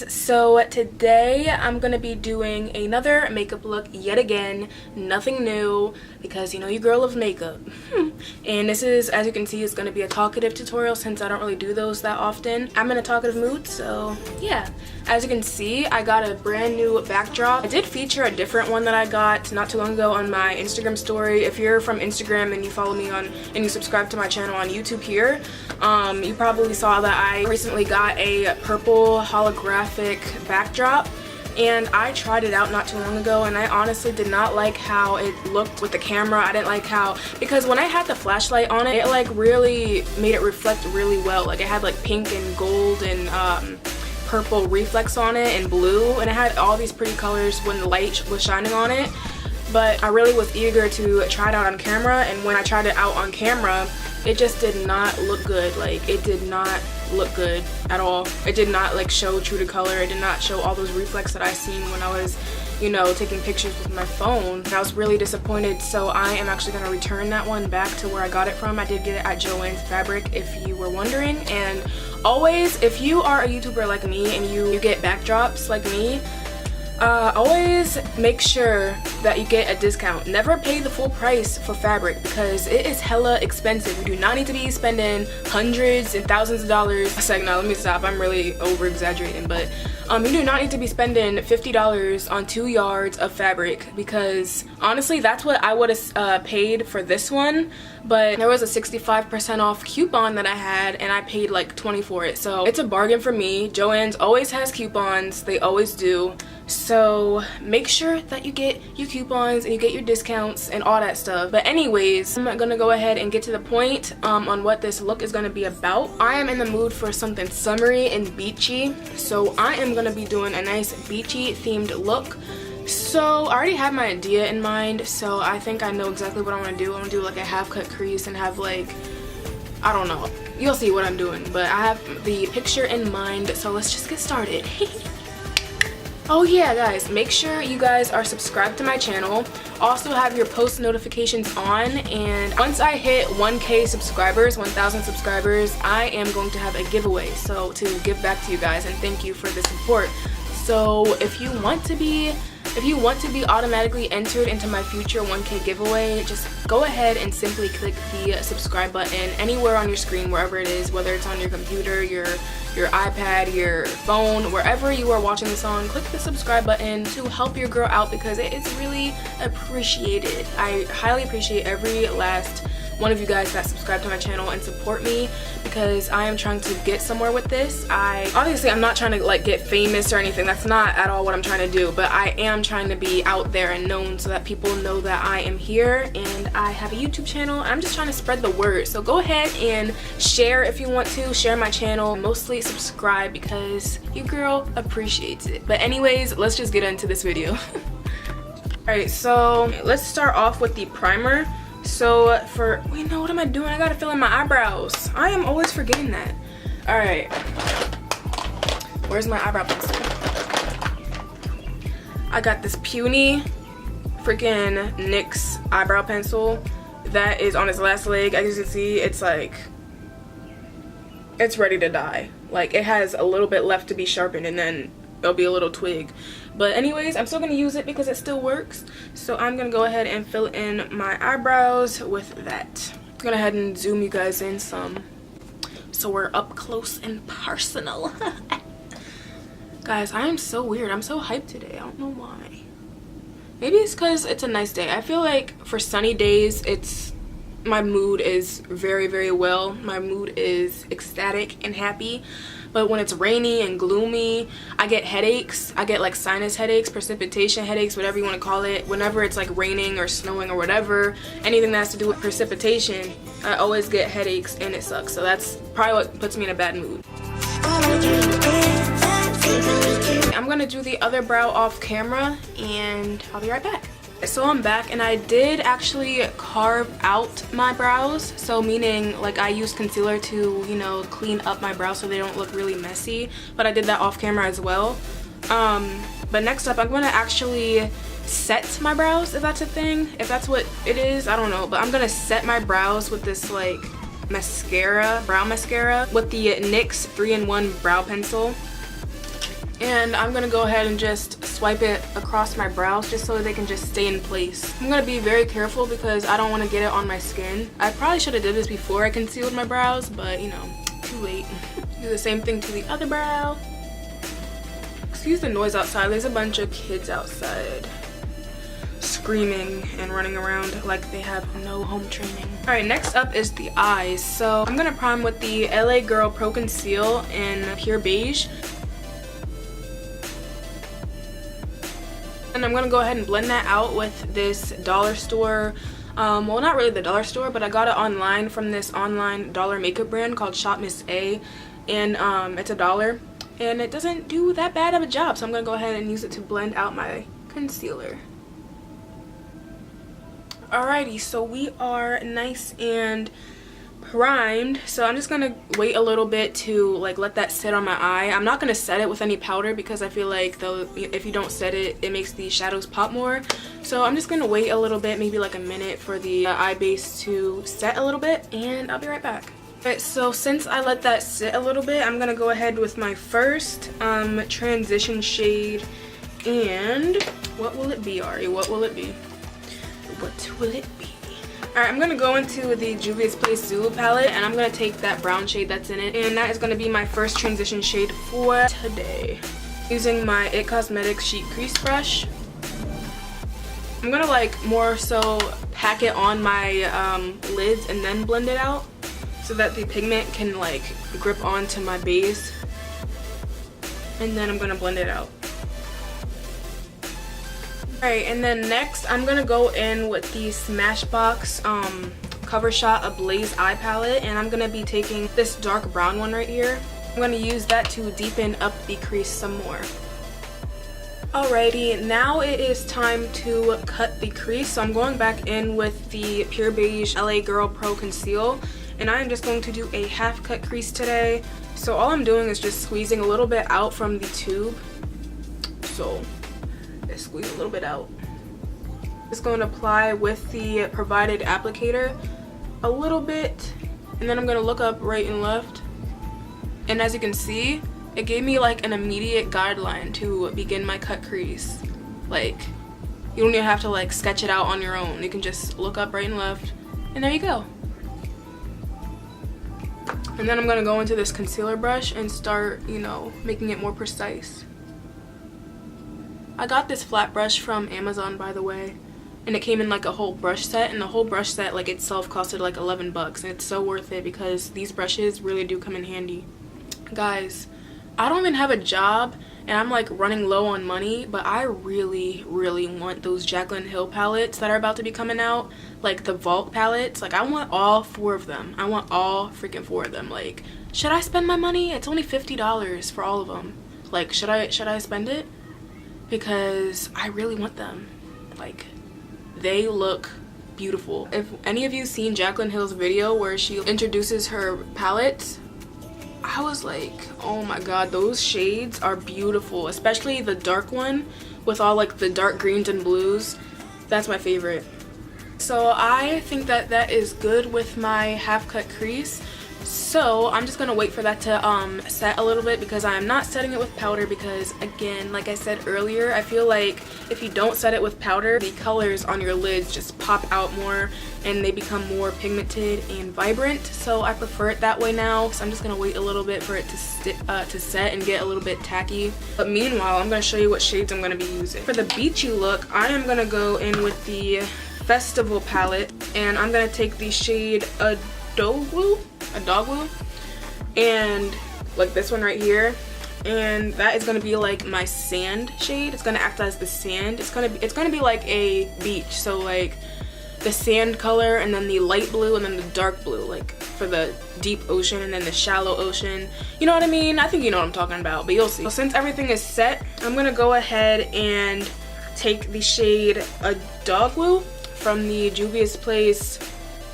so today I'm gonna be doing another makeup look yet again. Nothing new because you know your girl loves makeup. And this is, as you can see, is gonna be a talkative tutorial since I don't really do those that often. I'm in a talkative mood, so yeah. As you can see, I got a brand new backdrop. I did feature a different one that I got not too long ago on my Instagram story. If you're from Instagram and you follow me on and you subscribe to my channel on YouTube here, you probably saw that I recently got a purple holographic backdrop, and I tried it out not too long ago, and I honestly did not like how it looked with the camera. I didn't like how, because when I had the flashlight on it, it like really made it reflect really well. Like it had like pink and gold and purple reflex on it and blue, and it had all these pretty colors when the light was shining on it. But I really was eager to try it out on camera, and when I tried it out on camera, it just did not look good. Like it did not look good at all. It did not like show true to color. It did not show all those reflex that I seen when I was, you know, taking pictures with my phone. And I was really disappointed, so I am actually going to return that one back to where I got it from. I did get it at Joann's Fabric, if you were wondering. And always, if you are a YouTuber like me and you get backdrops like me, always make sure that you get a discount. Never pay the full price for fabric because it is hella expensive. You do not need to be spending hundreds and thousands of dollars. A second, now let me stop. I'm really over exaggerating, but you do not need to be spending $50 on 2 yards of fabric, because honestly that's what I would have paid for this one. But there was a 65% off coupon that I had, and I paid like $20 for it, so it's a bargain for me. Joann's always has coupons, they always do. So make sure that you get your coupons and you get your discounts and all that stuff. But anyways, I'm gonna go ahead and get to the point on what this look is gonna be about. I am in the mood for something summery and beachy, so I am gonna be doing a nice beachy themed look. So I already have my idea in mind, so I think I know exactly what I want to do. I want to do like a half cut crease and have like, I don't know, you'll see what I'm doing, but I have the picture in mind, so let's just get started. Oh yeah, guys, make sure you guys are subscribed to my channel. Also have your post notifications on, and once I hit 1K subscribers, 1,000 subscribers, I am going to have a giveaway, so to give back to you guys and thank you for the support. So if you want to be automatically entered into my future 1K giveaway, just go ahead and simply click the subscribe button anywhere on your screen, wherever it is, whether it's on your computer, your iPad, your phone, wherever you are watching this on. Click the subscribe button to help your girl out because it is really appreciated. I highly appreciate every last one of you guys that subscribe to my channel and support me, because I am trying to get somewhere with this. Obviously I'm not trying to like get famous or anything, that's not at all what I'm trying to do, but I am trying to be out there and known so that people know that I am here and I have a YouTube channel. I'm just trying to spread the word, so go ahead and share if you want to, share my channel, mostly subscribe because your girl appreciates it. But anyways, let's just get into this video. Alright, so let's start off with the primer. So wait, no, what am I doing? I gotta fill in my eyebrows. I am always forgetting that. Alright. Where's my eyebrow pencil? I got this puny freaking NYX eyebrow pencil that is on its last leg. As you can see, it's like, it's ready to die. Like it has a little bit left to be sharpened and then there'll be a little twig. But anyways, I'm still gonna use it because it still works, so I'm gonna go ahead and fill in my eyebrows with that. I'm gonna go ahead and zoom you guys in some so we're up close and personal. Guys, I am so weird. I'm so hyped today. I don't know why. Maybe it's because it's a nice day. I feel like for sunny days, my mood is very, very well. My mood is ecstatic and happy. But when it's rainy and gloomy, I get headaches. I get like sinus headaches, precipitation headaches, whatever you want to call it. Whenever it's like raining or snowing or whatever, anything that has to do with precipitation, I always get headaches and it sucks. So that's probably what puts me in a bad mood. I'm gonna do the other brow off camera and I'll be right back. So I'm back, and I did actually carve out my brows, so meaning like I used concealer to, you know, clean up my brows so they don't look really messy, but I did that off camera as well. But next up I'm gonna actually set my brows, if that's a thing, if that's what it is, I don't know, but I'm gonna set my brows with this like mascara, brow mascara, with the NYX 3-in-1 brow pencil. And I'm gonna go ahead and just swipe it across my brows just so they can just stay in place. I'm gonna be very careful because I don't want to get it on my skin. I probably should have did this before I concealed my brows, but you know, too late. Do the same thing to the other brow. Excuse the noise outside. There's a bunch of kids outside screaming and running around like they have no home training. All right, next up is the eyes. So I'm gonna prime with the LA Girl Pro Conceal in Pure Beige. And I'm gonna go ahead and blend that out with this dollar store, well, not really the dollar store, but I got it online from this online dollar makeup brand called Shop Miss A, and it's $1, and it doesn't do that bad of a job, so I'm gonna go ahead and use it to blend out my concealer. Alrighty, so we are nice and primed, so I'm just gonna wait a little bit to like let that sit on my eye. I'm not gonna set it with any powder because I feel like though if you don't set it, it makes the shadows pop more. So I'm just gonna wait a little bit, maybe like a minute, for the eye base to set a little bit, and I'll be right back. Alright, so since I let that sit a little bit, I'm gonna go ahead with my first transition shade. And what will it be, Ari? What will it be? What will it be? Alright, I'm gonna go into the Juvia's Place Zulu palette, and I'm gonna take that brown shade that's in it, and that is gonna be my first transition shade for today. Using my It Cosmetics Sheet Crease Brush, I'm gonna like more so pack it on my lids and then blend it out so that the pigment can like grip onto my base, and then I'm gonna blend it out. Alright, and then next I'm gonna go in with the Smashbox Cover Shot Ablaze eye palette, and I'm gonna be taking this dark brown one right here. I'm gonna use that to deepen up the crease some more. Alrighty, now it is time to cut the crease, so I'm going back in with the Pure Beige LA Girl Pro Conceal, and I am just going to do a half cut crease today. So all I'm doing is just squeezing a little bit out from the tube. So squeeze a little bit out. Just going to apply with the provided applicator a little bit, and then I'm going to look up right and left, and as you can see, it gave me like an immediate guideline to begin my cut crease. Like, you don't even have to like sketch it out on your own. You can just look up right and left, and there you go. And then I'm going to go into this concealer brush and start, you know, making it more precise. I got this flat brush from Amazon, by the way, and it came in like a whole brush set, and the whole brush set like itself costed like 11 bucks, and it's so worth it because these brushes really do come in handy. Guys, I don't even have a job and I'm like running low on money, but I really want those Jaclyn Hill palettes that are about to be coming out, like the Vault palettes. Like, I want all 4 of them. I want all freaking 4 of them. Like, should I spend my money? It's only $50 for all of them. Like, should I spend it? Because I really want them. Like, they look beautiful. If any of you seen Jaclyn Hill's video where she introduces her palettes, I was like, oh my god, those shades are beautiful, especially the dark one with all like the dark greens and blues. That's my favorite. So I think that that is good with my half cut crease. So I'm just gonna wait for that to set a little bit, because I am not setting it with powder, because again, like I said earlier, I feel like if you don't set it with powder, the colors on your lids just pop out more and they become more pigmented and vibrant. So I prefer it that way now. So I'm just gonna wait a little bit for it to set and get a little bit tacky. But meanwhile, I'm gonna show you what shades I'm gonna be using. For the beachy look, I am gonna go in with the Festival palette, and I'm gonna take the shade Dogwoo, and like this one right here, and that is gonna be like my sand shade. It's gonna act as the sand. It's gonna be like a beach, so like the sand color, and then the light blue, and then the dark blue, like for the deep ocean, and then the shallow ocean. You know what I mean? I think you know what I'm talking about, but you'll see. So since everything is set, I'm gonna go ahead and take the shade Dogwoo from the Juvia's Place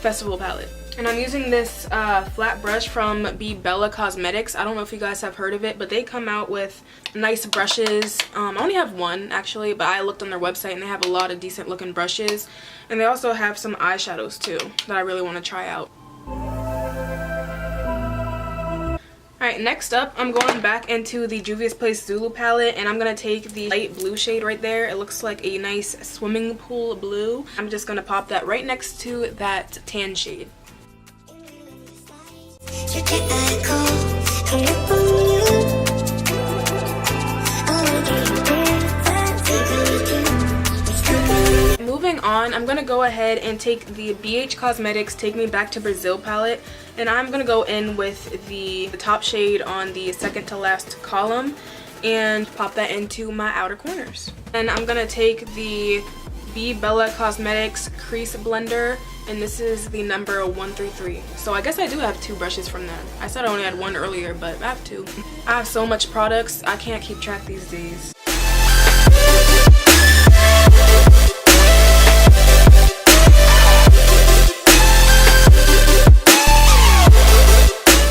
Festival palette. And I'm using this flat brush from Bella Cosmetics. I don't know if you guys have heard of it, but they come out with nice brushes. I only have one actually, but I looked on their website and they have a lot of decent looking brushes. And they also have some eyeshadows too that I really want to try out. Alright, next up, I'm going back into the Juvia's Place Zulu palette, and I'm going to take the light blue shade right there. It looks like a nice swimming pool blue. I'm just going to pop that right next to that tan shade. Moving on, I'm going to go ahead and take the Beige Cosmetics Take Me Back to Brazil palette, and I'm going to go in with the top shade on the second to last column and pop that into my outer corners. And I'm going to take the Be Bella Cosmetics Crease Blender, and this is the number 133. So I guess I do have 2 brushes from them. I said I only had 1 earlier, but I have 2. I have so much products, I can't keep track these days.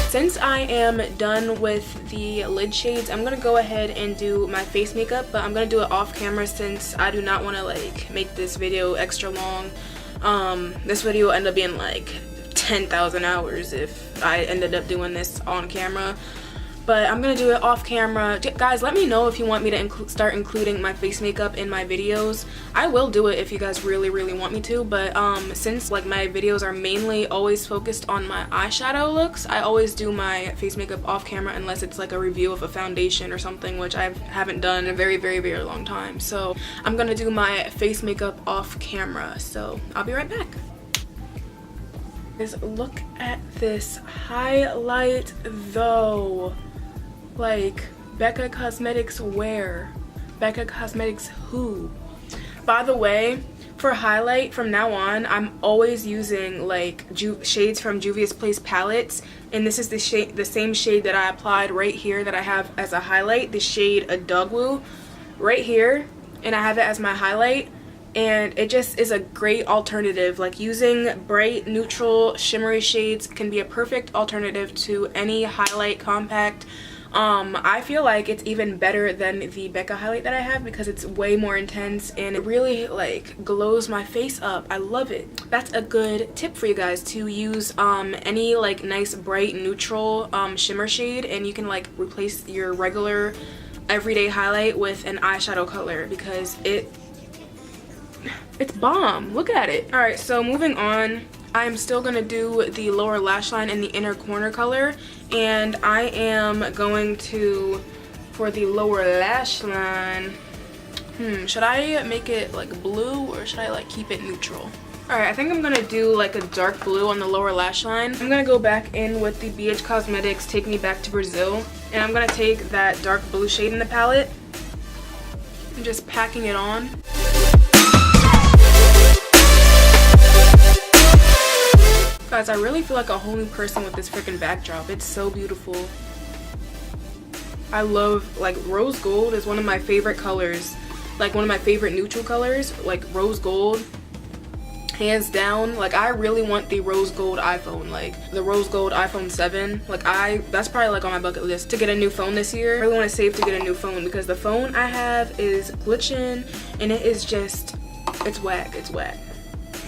Since I am done with the lid shades, I'm gonna go ahead and do my face makeup, but I'm gonna do it off camera since I do not want to like make this video extra long. This video will end up being like 10,000 hours if I ended up doing this on camera. But I'm gonna do it off camera. Guys, let me know if you want me to start including my face makeup in my videos. I will do it if you guys really want me to, but since like my videos are mainly always focused on my eyeshadow looks, I always do my face makeup off camera unless it's like a review of a foundation or something, which I haven't done in a very long time. So I'm gonna do my face makeup off camera, so I'll be right back. Guys, look at this highlight though. Like, Becca Cosmetics where? Becca Cosmetics who? By the way, for highlight from now on, I'm always using like shades from Juvia's Place palettes, and this is the same shade that I applied right here that I have as a highlight, the shade Adugwu right here, and I have it as my highlight. And it just is a great alternative. Like, using bright, neutral, shimmery shades can be a perfect alternative to any highlight compact. I feel like it's even better than the Becca highlight that I have because it's way more intense and it really like glows my face up. I love it. That's a good tip for you guys, to use any like nice bright neutral shimmer shade, and you can like replace your regular everyday highlight with an eyeshadow color because it's bomb. Look at it. All right, so moving on, I'm still gonna do the lower lash line in the inner corner color, and I am going to, for the lower lash line, should I make it like blue or should I like keep it neutral? Alright, I think I'm gonna do like a dark blue on the lower lash line. I'm gonna go back in with the Beige Cosmetics Take Me Back to Brazil, and I'm gonna take that dark blue shade in the palette. I'm just packing it on. Guys, I really feel like a whole new person with this freaking backdrop. It's so beautiful. I love, like, rose gold is one of my favorite colors. Like, one of my favorite neutral colors. Like, rose gold, hands down. Like, I really want the rose gold iPhone. Like, the rose gold iPhone 7. Like, that's probably, like, on my bucket list to get a new phone this year. I really want to save to get a new phone because the phone I have is glitching and it is just, it's whack. It's whack.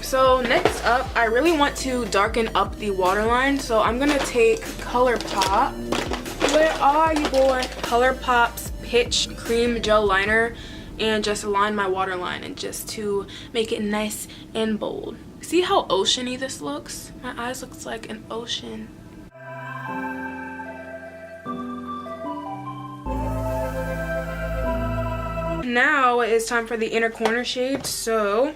So next up, I really want to darken up the waterline, so I'm gonna take Colourpop. Where are you, boy? Colourpop's Pitch Cream Gel Liner, and just line my waterline, and just to make it nice and bold. See how oceany this looks? My eyes looks like an ocean. Now it's time for the inner corner shade, so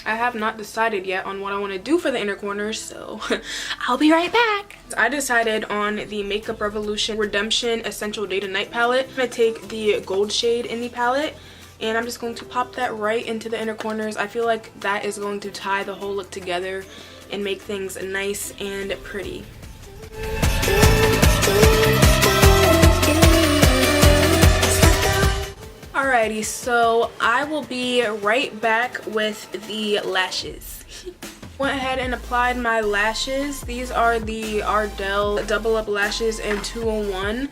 I have not decided yet on what I want to do for the inner corners, so I'll be right back. I decided on the Makeup Revolution Redemption Essential Day to Night palette. I'm going to take the gold shade in the palette, and I'm just going to pop that right into the inner corners. I feel like that is going to tie the whole look together and make things nice and pretty. Alrighty, so I will be right back with the lashes. Went ahead and applied my lashes. These are the Ardell Double Up Lashes in 201.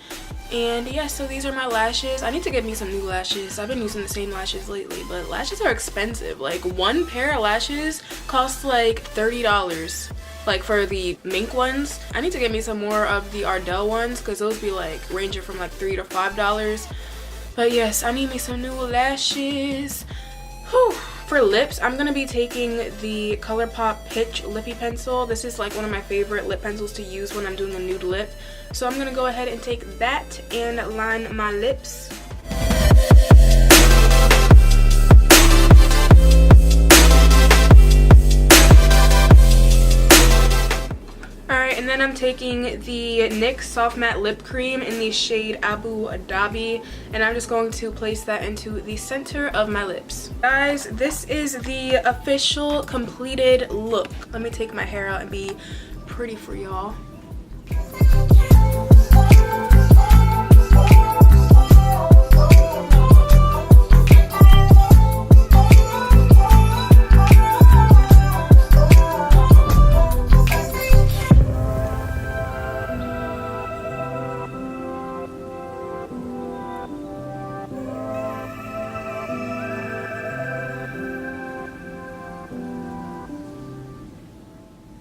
And yeah, so these are my lashes. I need to get me some new lashes. I've been using the same lashes lately, but lashes are expensive. Like, one pair of lashes costs like $30. like for the mink ones. I need to get me some more of the Ardell ones because those be like ranging from like $3 to $5. But yes, I need me some new lashes. Whew. For lips, I'm going to be taking the Colourpop Pitch Lippy Pencil. This is like one of my favorite lip pencils to use when I'm doing a nude lip. So I'm going to go ahead and take that and line my lips. Alright, and then I'm taking the NYX Soft Matte Lip Cream in the shade Abu Dhabi, and I'm just going to place that into the center of my lips. Guys, this is the official completed look. Let me take my hair out and be pretty for y'all.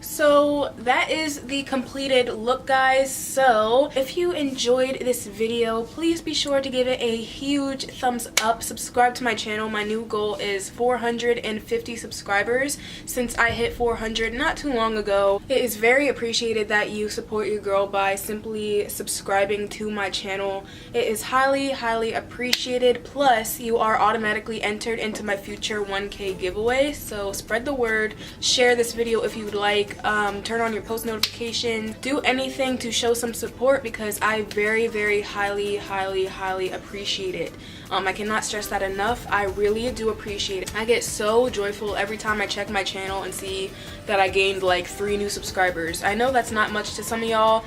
So that is the completed look, guys. So if you enjoyed this video, please be sure to give it a huge thumbs up. Subscribe to my channel. My new goal is 450 subscribers since I hit 400 not too long ago. It is very appreciated that you support your girl by simply subscribing to my channel. It is highly, highly appreciated. Plus, you are automatically entered into my future 1K giveaway. So spread the word. Share this video if you would like. Turn on your post notifications. Do anything to show some support because I very, very highly, highly, highly appreciate it. I cannot stress that enough. I really do appreciate it. I get so joyful every time I check my channel and see that I gained like 3 new subscribers. I know that's not much to some of y'all,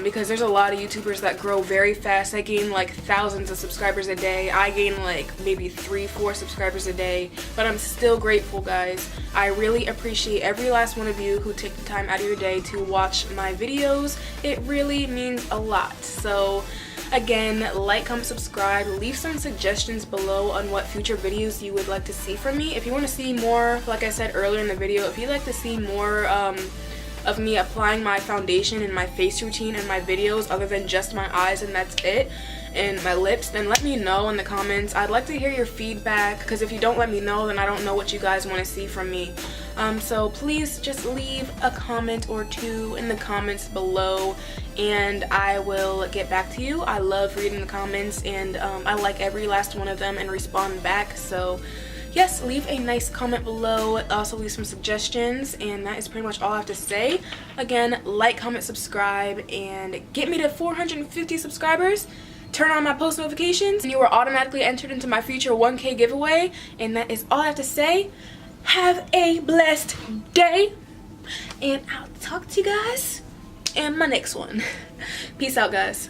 because there's a lot of YouTubers that grow very fast. I gain like thousands of subscribers a day. I gain like maybe 3-4 subscribers a day, but I'm still grateful, guys. I really appreciate every last one of you who take the time out of your day to watch my videos. It really means a lot. So again, like, comment, subscribe, leave some suggestions below on what future videos you would like to see from me. If you want to see more, like I said earlier in the video, if you'd like to see more of me applying my foundation and my face routine in my videos other than just my eyes and that's it, and my lips, then let me know in the comments. I'd like to hear your feedback because if you don't let me know, then I don't know what you guys want to see from me. So please just leave a comment or two in the comments below and I will get back to you. I love reading the comments and I like every last one of them and respond back. So yes, leave a nice comment below. Also leave some suggestions, and that is pretty much all I have to say. Again, like, comment, subscribe, and get me to 450 subscribers. Turn on my post notifications, and you are automatically entered into my future 1K giveaway. And that is all I have to say. Have a blessed day, and I'll talk to you guys in my next one. Peace out, guys.